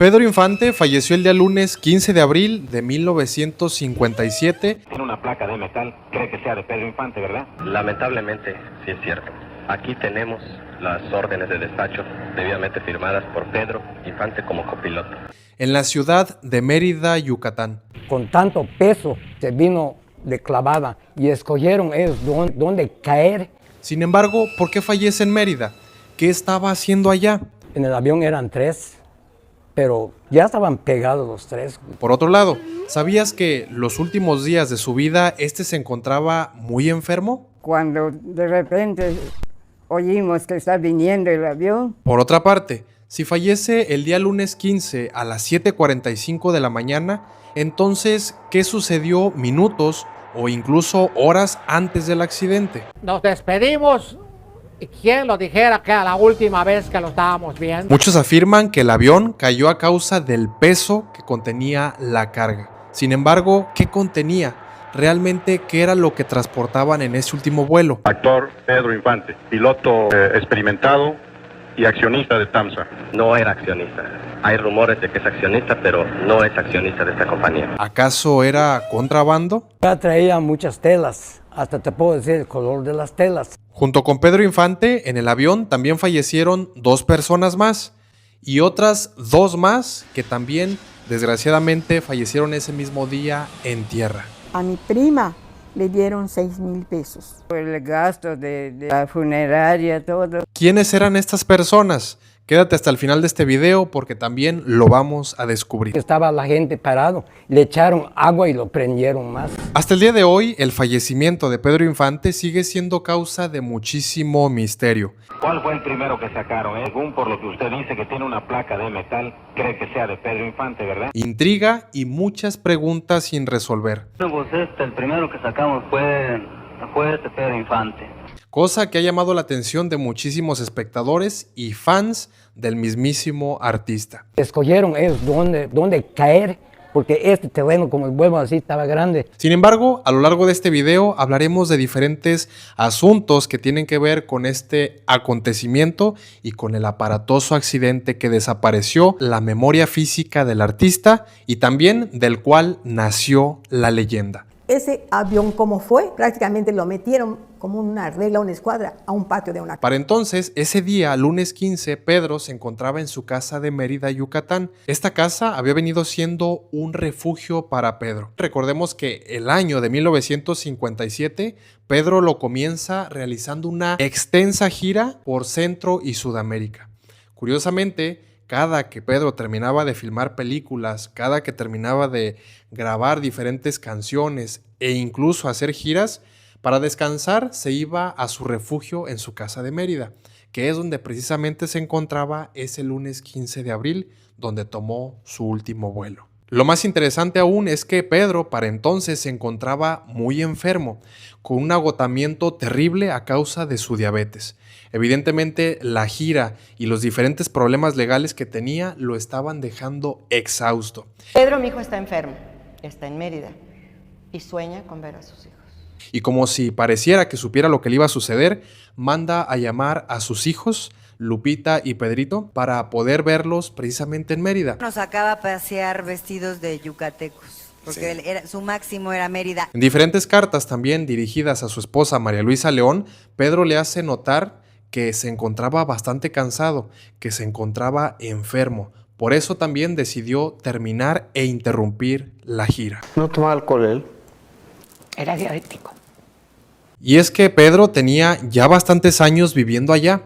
Pedro Infante falleció el día lunes 15 de abril de 1957. Tiene una placa de metal, cree que sea de Pedro Infante, ¿verdad? Lamentablemente, sí es cierto. Aquí tenemos las órdenes de despacho debidamente firmadas por Pedro Infante como copiloto. En la ciudad de Mérida, Yucatán. Con tanto peso se vino de clavada y escogieron ellos dónde caer. Sin embargo, ¿por qué fallece en Mérida? ¿Qué estaba haciendo allá? En el avión eran 3, pero ya estaban pegados los 3. Por otro lado, ¿sabías que los últimos días de su vida se encontraba muy enfermo? Cuando de repente oímos que está viniendo el avión. Por otra parte, si fallece el día lunes 15 a las 7:45 de la mañana, entonces, ¿qué sucedió minutos o incluso horas antes del accidente? Nos despedimos. ¿Y quién lo dijera que era la última vez que lo estábamos viendo? Muchos afirman que el avión cayó a causa del peso que contenía la carga. Sin embargo, ¿qué contenía? Realmente, ¿qué era lo que transportaban en ese último vuelo? Actor Pedro Infante, piloto experimentado y accionista de TAMSA. No era accionista. Hay rumores de que es accionista, pero no es accionista de esta compañía. ¿Acaso era contrabando? Ya traía muchas telas, hasta te puedo decir el color de las telas. Junto con Pedro Infante, en el avión también fallecieron 2 personas más y otras 2 más que también, desgraciadamente, fallecieron ese mismo día en tierra. A mi prima le dieron 6,000 pesos. El gasto de la funeraria, todo. ¿Quiénes eran estas personas? Quédate hasta el final de este video porque también lo vamos a descubrir. Estaba la gente parado, le echaron agua y lo prendieron más. Hasta el día de hoy, el fallecimiento de Pedro Infante sigue siendo causa de muchísimo misterio. ¿Cuál fue el primero que sacaron? Según por lo que usted dice que tiene una placa de metal, cree que sea de Pedro Infante, ¿verdad? Intriga y muchas preguntas sin resolver. Pues el primero que sacamos fue Pedro Infante. Cosa que ha llamado la atención de muchísimos espectadores y fans del mismísimo artista. Escogieron ellos dónde caer, porque este terreno, como el vuelo así, estaba grande. Sin embargo, a lo largo de este video hablaremos de diferentes asuntos que tienen que ver con este acontecimiento y con el aparatoso accidente que desapareció la memoria física del artista y también del cual nació la leyenda. Ese avión, como fue, prácticamente lo metieron como una regla, una escuadra, a un patio de una casa. Para entonces, ese día, lunes 15, Pedro se encontraba en su casa de Mérida, Yucatán. Esta casa había venido siendo un refugio para Pedro. Recordemos que el año de 1957, Pedro lo comienza realizando una extensa gira por Centro y Sudamérica. Curiosamente, cada que Pedro terminaba de filmar películas, cada que terminaba de grabar diferentes canciones e incluso hacer giras, para descansar se iba a su refugio en su casa de Mérida, que es donde precisamente se encontraba ese lunes 15 de abril, donde tomó su último vuelo. Lo más interesante aún es que Pedro para entonces se encontraba muy enfermo, con un agotamiento terrible a causa de su diabetes. Evidentemente, la gira y los diferentes problemas legales que tenía lo estaban dejando exhausto. Pedro, mi hijo, está enfermo, está en Mérida y sueña con ver a sus hijos. Y como si pareciera que supiera lo que le iba a suceder, manda a llamar a sus hijos, Lupita y Pedrito, para poder verlos precisamente en Mérida. Nos acaba a pasear vestidos de yucatecos, porque sí. Su máximo era Mérida. En diferentes cartas también dirigidas a su esposa María Luisa León, Pedro le hace notar que se encontraba bastante cansado, que se encontraba enfermo. Por eso también decidió terminar e interrumpir la gira. ¿No tomaba alcohol él? Era diabético. Y es que Pedro tenía ya bastantes años viviendo allá,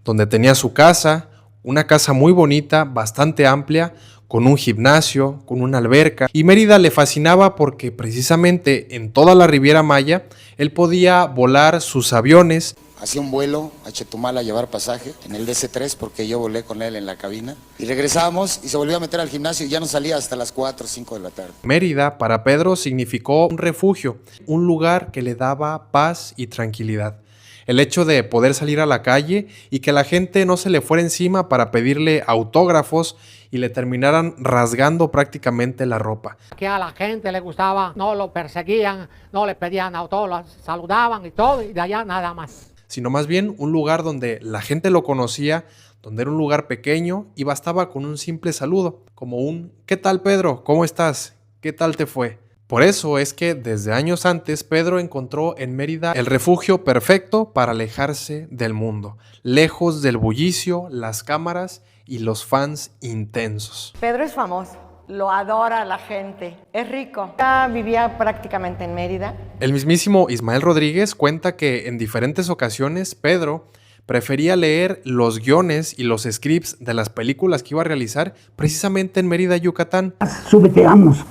donde tenía su casa, una casa muy bonita, bastante amplia, con un gimnasio, con una alberca. Y Mérida le fascinaba porque precisamente en toda la Riviera Maya, él podía volar sus aviones. Hacía un vuelo a Chetumal a llevar pasaje en el DC-3 porque yo volé con él en la cabina. Y regresábamos y se volvió a meter al gimnasio y ya no salía hasta las 4 o 5 de la tarde. Mérida para Pedro significó un refugio, un lugar que le daba paz y tranquilidad. El hecho de poder salir a la calle y que la gente no se le fuera encima para pedirle autógrafos y le terminaran rasgando prácticamente la ropa. Que a la gente le gustaba, no lo perseguían, no le pedían autógrafos, saludaban y todo, y de allá nada más. Sino más bien un lugar donde la gente lo conocía, donde era un lugar pequeño y bastaba con un simple saludo, como un ¿qué tal, Pedro? ¿Cómo estás? ¿Qué tal te fue? Por eso es que desde años antes Pedro encontró en Mérida el refugio perfecto para alejarse del mundo, lejos del bullicio, las cámaras y los fans intensos. Pedro es famoso, lo adora la gente, es rico. Ya vivía prácticamente en Mérida. El mismísimo Ismael Rodríguez cuenta que en diferentes ocasiones Pedro prefería leer los guiones y los scripts de las películas que iba a realizar precisamente en Mérida, Yucatán. Súbete, vamos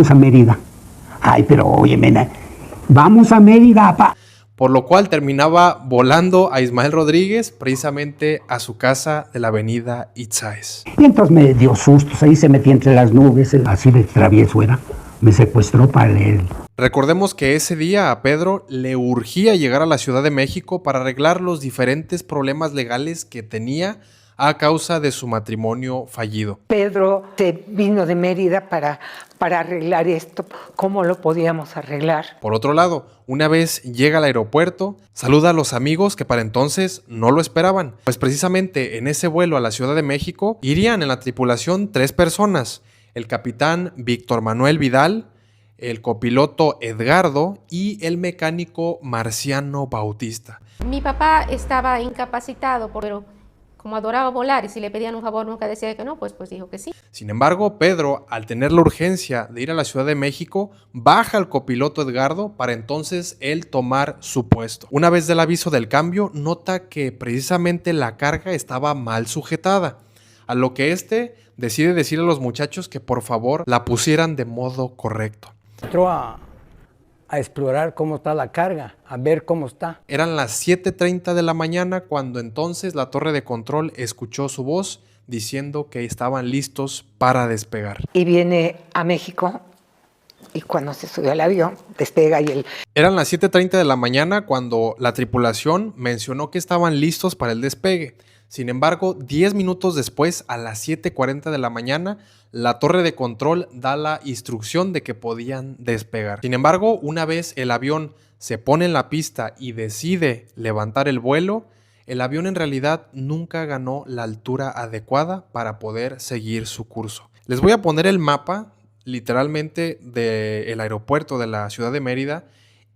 a Mérida. Ay, pero oye, mena, vamos a Mérida, pa. Por lo cual terminaba volando a Ismael Rodríguez precisamente a su casa de la avenida Itzáes. Y entonces me dio sustos, ahí se metía entre las nubes, así de travieso era. Me secuestró para leer. Recordemos que ese día a Pedro le urgía llegar a la Ciudad de México para arreglar los diferentes problemas legales que tenía a causa de su matrimonio fallido. Pedro se vino de Mérida para arreglar esto. ¿Cómo lo podíamos arreglar? Por otro lado, una vez llega al aeropuerto, saluda a los amigos que para entonces no lo esperaban, pues precisamente en ese vuelo a la Ciudad de México irían en la tripulación 3 personas, el capitán Víctor Manuel Vidal, el copiloto Edgardo y el mecánico Marciano Bautista. Mi papá estaba incapacitado, pero como adoraba volar y si le pedían un favor nunca decía que no, pues dijo que sí. Sin embargo, Pedro, al tener la urgencia de ir a la Ciudad de México, baja al copiloto Edgardo para entonces él tomar su puesto. Una vez del aviso del cambio, nota que precisamente la carga estaba mal sujetada, a lo que decide decirle a los muchachos que por favor la pusieran de modo correcto. Entró a explorar cómo está la carga, a ver cómo está. Eran las 7:30 de la mañana cuando entonces la torre de control escuchó su voz diciendo que estaban listos para despegar. Y viene a México y cuando se subió al avión despega y él... Eran las 7:30 de la mañana cuando la tripulación mencionó que estaban listos para el despegue. Sin embargo, 10 minutos después, a las 7:40 de la mañana, la torre de control da la instrucción de que podían despegar. Sin embargo, una vez el avión se pone en la pista y decide levantar el vuelo, el avión en realidad nunca ganó la altura adecuada para poder seguir su curso. Les voy a poner el mapa, literalmente, del aeropuerto de la ciudad de Mérida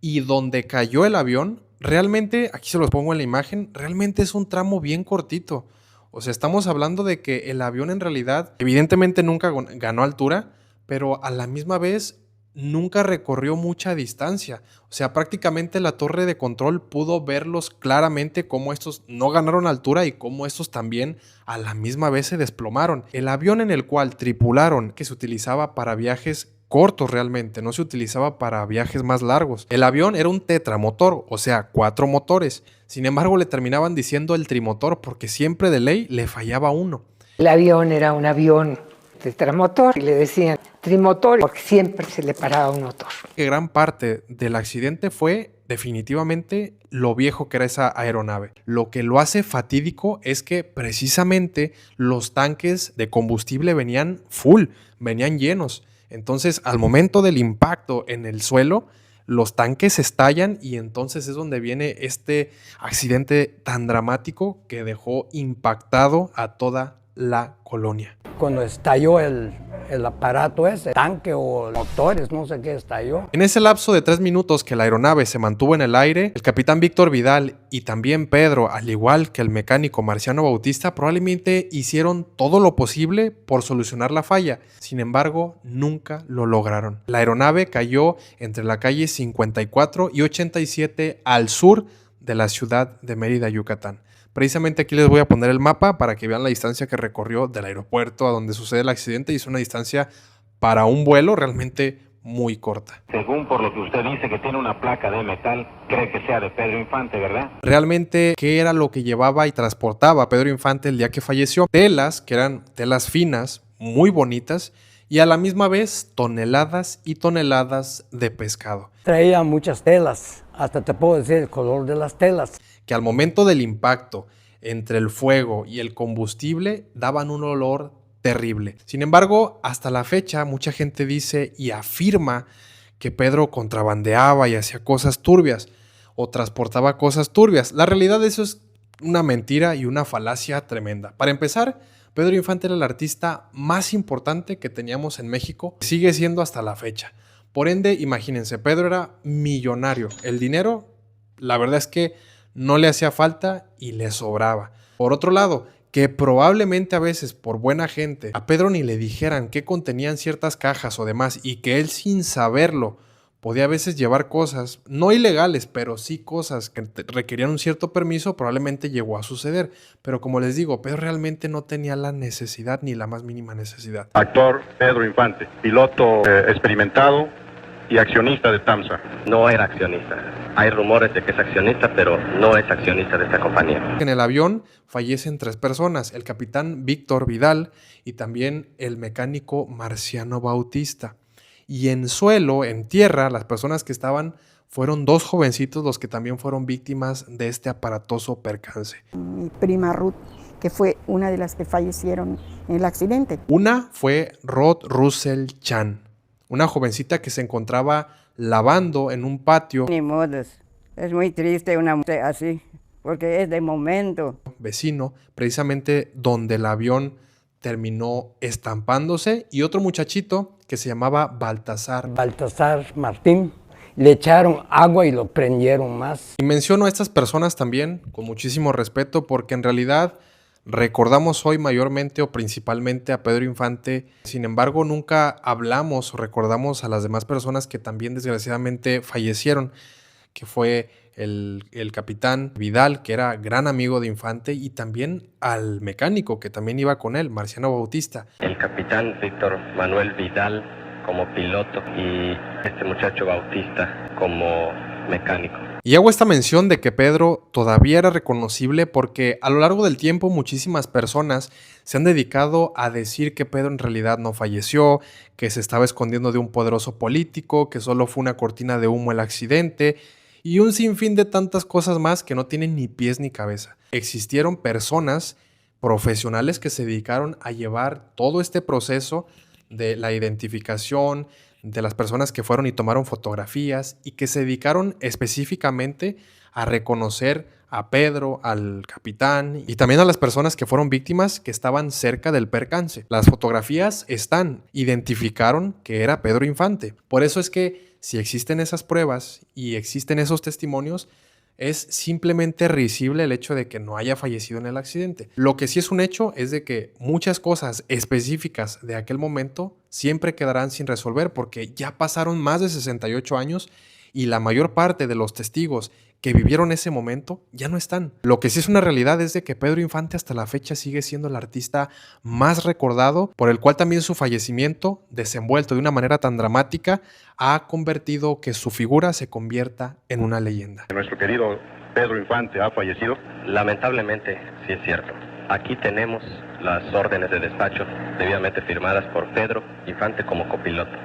y donde cayó el avión. Realmente, aquí se los pongo en la imagen, realmente es un tramo bien cortito. O sea, estamos hablando de que el avión en realidad, evidentemente nunca ganó altura, pero a la misma vez nunca recorrió mucha distancia. O sea, prácticamente la torre de control pudo verlos claramente cómo estos no ganaron altura y cómo estos también a la misma vez se desplomaron. El avión en el cual tripularon, que se utilizaba para viajes cortos realmente, no se utilizaba para viajes más largos. El avión era un tetramotor, o sea, 4 motores. Sin embargo, le terminaban diciendo el trimotor porque siempre de ley le fallaba uno. El avión era un avión tetramotor y le decían trimotor porque siempre se le paraba un motor. Gran parte del accidente fue definitivamente lo viejo que era esa aeronave. Lo que lo hace fatídico es que precisamente los tanques de combustible venían full, venían llenos. Entonces, al momento del impacto en el suelo, los tanques estallan y entonces es donde viene este accidente tan dramático que dejó impactado a toda la colonia. Cuando estalló el aparato ese, tanque o motores, no sé qué estalló. En ese lapso de 3 minutos que la aeronave se mantuvo en el aire, el capitán Víctor Vidal y también Pedro, al igual que el mecánico Marciano Bautista, probablemente hicieron todo lo posible por solucionar la falla. Sin embargo, nunca lo lograron. La aeronave cayó entre la calle 54 y 87 al sur de la ciudad de Mérida, Yucatán. Precisamente aquí les voy a poner el mapa para que vean la distancia que recorrió del aeropuerto a donde sucede el accidente y es una distancia para un vuelo realmente muy corta. Según por lo que usted dice que tiene una placa de metal, cree que sea de Pedro Infante, ¿verdad? Realmente, ¿qué era lo que llevaba y transportaba Pedro Infante el día que falleció? Telas, que eran telas finas, muy bonitas y a la misma vez toneladas y toneladas de pescado. Traía muchas telas, hasta te puedo decir el color de las telas. Que al momento del impacto entre el fuego y el combustible daban un olor terrible. Sin embargo, hasta la fecha mucha gente dice y afirma que Pedro contrabandeaba y hacía cosas turbias o transportaba cosas turbias. La realidad de eso es Una mentira y una falacia tremenda. Para empezar, Pedro Infante era el artista más importante que teníamos en México, sigue siendo hasta la fecha. Por ende, imagínense, Pedro era millonario. El dinero, la verdad es que no le hacía falta y le sobraba. Por otro lado, que probablemente a veces por buena gente a Pedro ni le dijeran qué contenían ciertas cajas o demás y que él sin saberlo podía a veces llevar cosas, no ilegales, pero sí cosas que requerían un cierto permiso, probablemente llegó a suceder. Pero como les digo, Pedro realmente no tenía la necesidad ni la más mínima necesidad. Actor Pedro Infante, piloto experimentado y accionista de TAMSA. No era accionista. Hay rumores de que es accionista, pero no es accionista de esta compañía. En el avión fallecen 3 personas, el capitán Víctor Vidal y también el mecánico Marciano Bautista. Y en suelo, en tierra, las personas que estaban fueron 2 jovencitos los que también fueron víctimas de este aparatoso percance. Mi prima Ruth, que fue una de las que fallecieron en el accidente. Una fue Rod Russell Chan, una jovencita que se encontraba lavando en un patio. Ni modos, es muy triste una mujer así, porque es de momento. Vecino, precisamente donde el avión terminó estampándose, y otro muchachito que se llamaba Baltasar Martín. Le echaron agua y lo prendieron más. Y menciono a estas personas también con muchísimo respeto porque en realidad recordamos hoy mayormente o principalmente a Pedro Infante. Sin embargo, nunca hablamos o recordamos a las demás personas que también desgraciadamente fallecieron, que fue el capitán Vidal, que era gran amigo de Infante, y también al mecánico que también iba con él, Marciano Bautista. El capitán Víctor Manuel Vidal como piloto y este muchacho Bautista como mecánico. Y hago esta mención de que Pedro todavía era reconocible porque a lo largo del tiempo muchísimas personas se han dedicado a decir que Pedro en realidad no falleció, que se estaba escondiendo de un poderoso político, que solo fue una cortina de humo el accidente, y un sinfín de tantas cosas más que no tienen ni pies ni cabeza. Existieron personas profesionales que se dedicaron a llevar todo este proceso de la identificación de las personas que fueron y tomaron fotografías y que se dedicaron específicamente a reconocer a Pedro, al capitán y también a las personas que fueron víctimas que estaban cerca del percance. Las fotografías identificaron que era Pedro Infante. Por eso es que si existen esas pruebas y existen esos testimonios, es simplemente risible el hecho de que no haya fallecido en el accidente. Lo que sí es un hecho es de que muchas cosas específicas de aquel momento siempre quedarán sin resolver porque ya pasaron más de 68 años y la mayor parte de los testigos que vivieron ese momento ya no están. Lo que sí es una realidad es de que Pedro Infante hasta la fecha sigue siendo el artista más recordado, por el cual también su fallecimiento, desenvuelto de una manera tan dramática, ha convertido que su figura se convierta en una leyenda. Nuestro querido Pedro Infante ha fallecido. Lamentablemente, sí es cierto. Aquí tenemos las órdenes de despacho debidamente firmadas por Pedro Infante como copiloto.